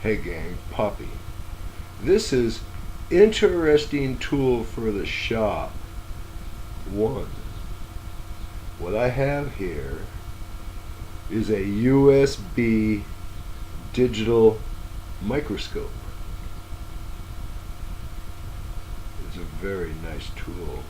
Hey gang, Poppy. This is interesting tool for the shop. One, what I have here is a USB digital microscope. It's a very nice tool.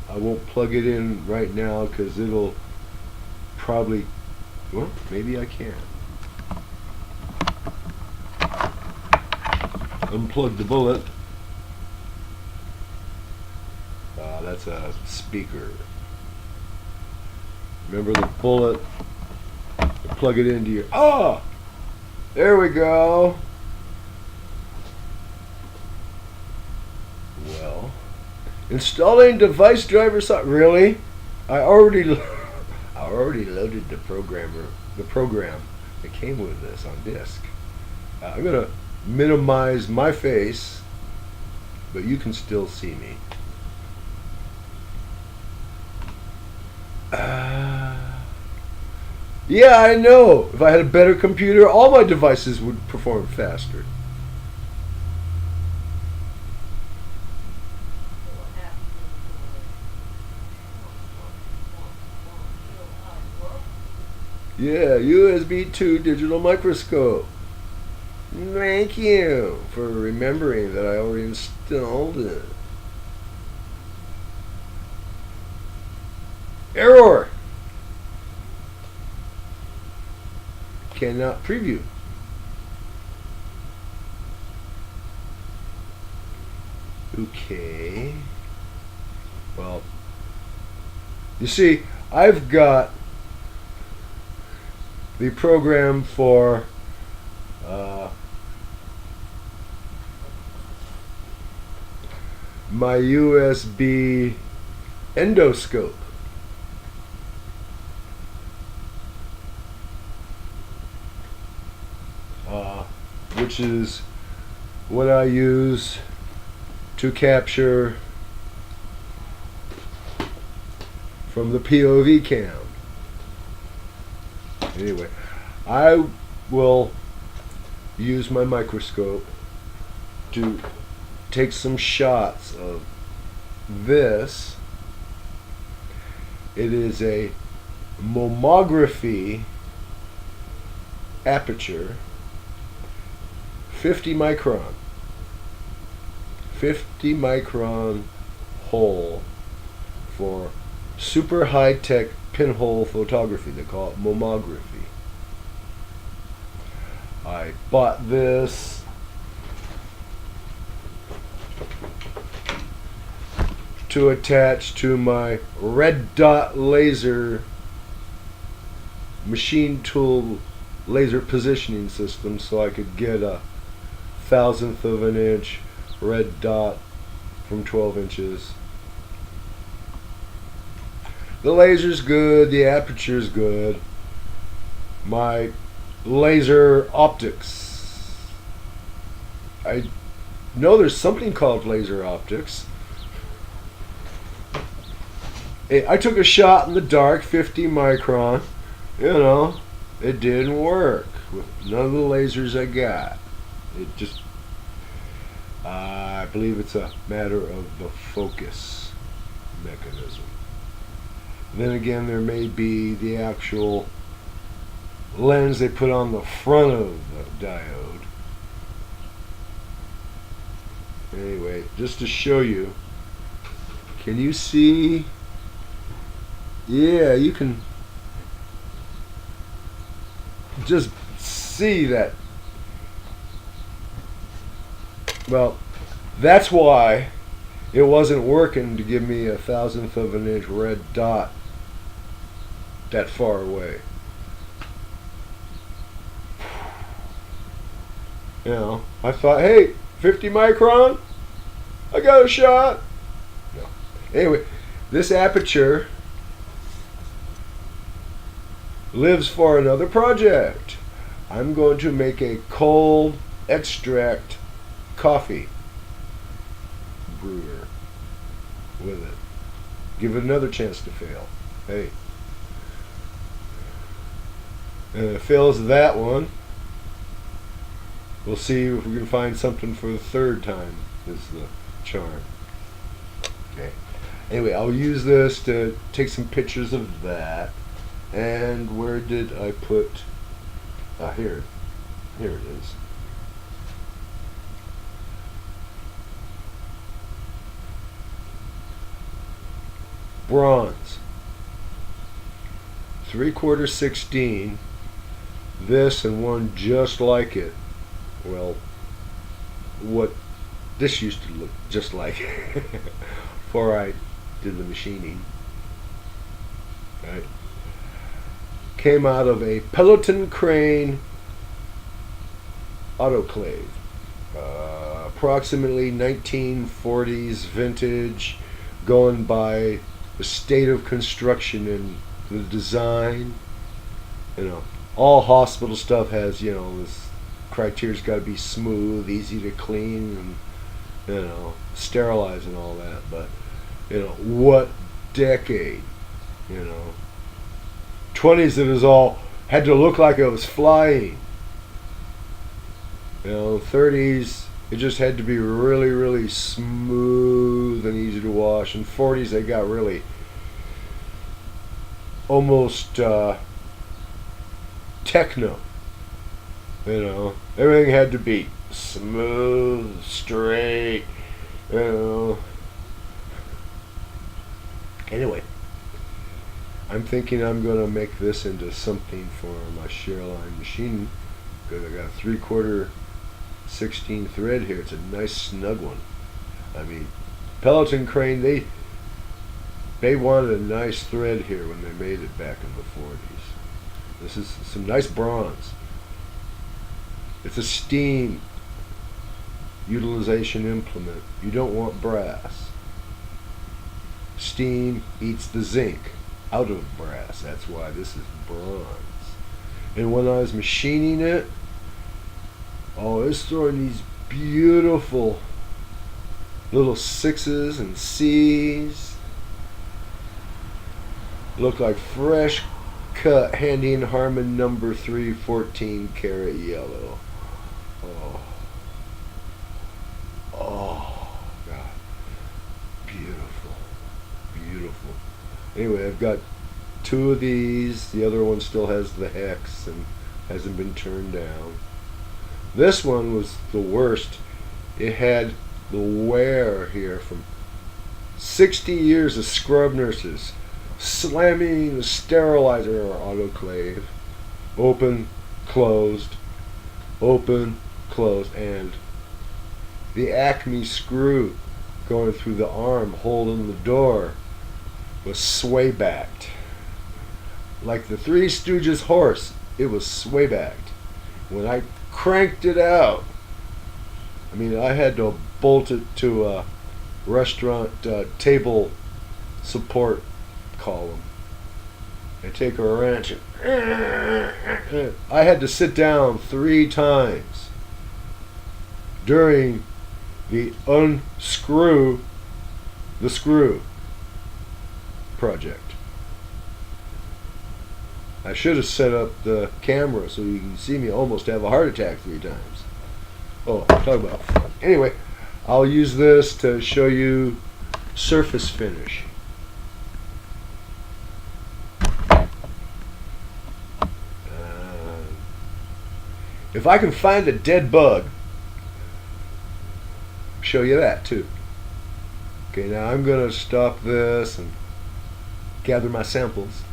I won't plug it in right now because it'll probably, well, maybe I can. Unplug the bullet. That's a speaker. Remember the bullet? Plug it into your. Oh! There we go. Well, installing device driver software. Really? I already loaded the program that came with this on disk. I'm gonna minimize my face, but you can still see me. Yeah, I know. If I had a better computer, all my devices would perform faster. Yeah, USB 2 digital microscope. Thank you for remembering that I already installed it. Error! Cannot preview. Okay. Well, you see, I've got the program for my USB endoscope. Which is what I use to capture from the POV cam. Anyway, I will use my microscope to take some shots of this. It is a mammography aperture, 50 micron hole for super high-tech pinhole photography. They call it mammography. I bought this to attach to my red dot laser machine tool laser positioning system so I could get a 1/1000th of an inch red dot from 12 inches. The laser's good, the aperture's good. My laser optics. I know there's something called laser optics. I took a shot in the dark, 50 micron. You know, it didn't work with none of the lasers I got. It just, I believe it's a matter of the focus mechanism. Then again, there may be the actual lens they put on the front of the diode. Anyway, just to show you, can you see? Yeah, you can just see that. Well, that's why it wasn't working to give me 1/1000th of an inch red dot that far away. You know, I thought, hey, 50 micron, I got a shot. No. Anyway, this aperture lives for another project. I'm going to make a cold extract coffee brewer with it. Give it another chance to fail. Hey. And if it fails that one, We'll see if we can find something for the third time. Is the charm. Okay. Anyway, I'll use this to take some pictures of that. And where did I put? Ah, here. Here it is. Bronze. 3/4 16. This and one just like it. Well, what this used to look just like before I did the machining. Right. Came out of a Peloton crane autoclave. Approximately 1940s vintage, going by the state of construction and the design. You know, all hospital stuff has, this criteria's got to be smooth, easy to clean, and, sterilize and all that. But, what decade, 20s it was all, had to look like it was flying. 30s, it just had to be really, really smooth and easy to wash. And 40s, they got really almost techno. Everything had to be smooth, straight. Anyway, I'm thinking I'm gonna make this into something for my shear line machine because I got a 3/4 16 thread here. It's a nice snug one. I mean, Peloton crane, they wanted a nice thread here when they made it back in the 40s. This is some nice bronze. It's a steam utilization implement. You don't want brass. Steam eats the zinc out of brass. That's why this is bronze. And when I was machining it, it's throwing these beautiful little 6s and C's. Look like fresh cut Handy and Harmon number 3 14 karat yellow. Oh, God. Beautiful. Beautiful. Anyway, I've got 2 of these. The other one still has the hex and hasn't been turned down. This one was the worst. It had the wear here from 60 years of scrub nurses slamming the sterilizer or autoclave. Open, closed, open, closed, and the Acme screw going through the arm holding the door was sway backed. Like the Three Stooges horse, it was sway backed. When I cranked it out, I had to bolt it to a restaurant table support column and take a wrench and I had to sit down 3 times during the unscrew the screw project. I should have set up the camera so you can see me almost have a heart attack 3 times. Talk about fun. Anyway, I'll use this to show you surface finish. If I can find a dead bug, show you that too. Okay, now I'm going to stop this and gather my samples.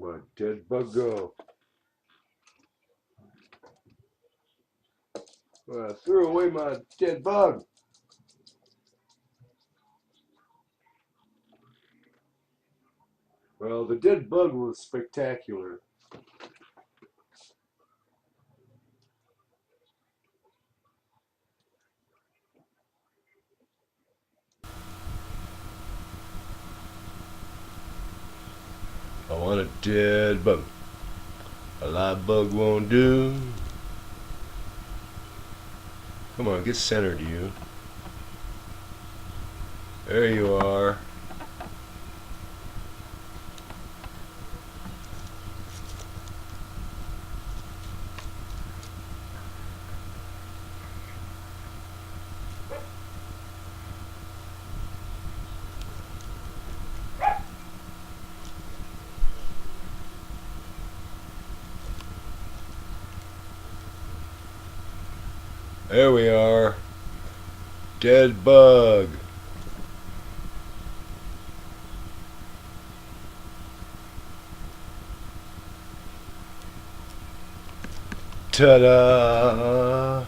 my dead bug go? I threw away my dead bug. Well, the dead bug was spectacular. I want a dead bug. A live bug won't do. Come on, get centered, you. There you are. There we are. Dead bug. Ta-da!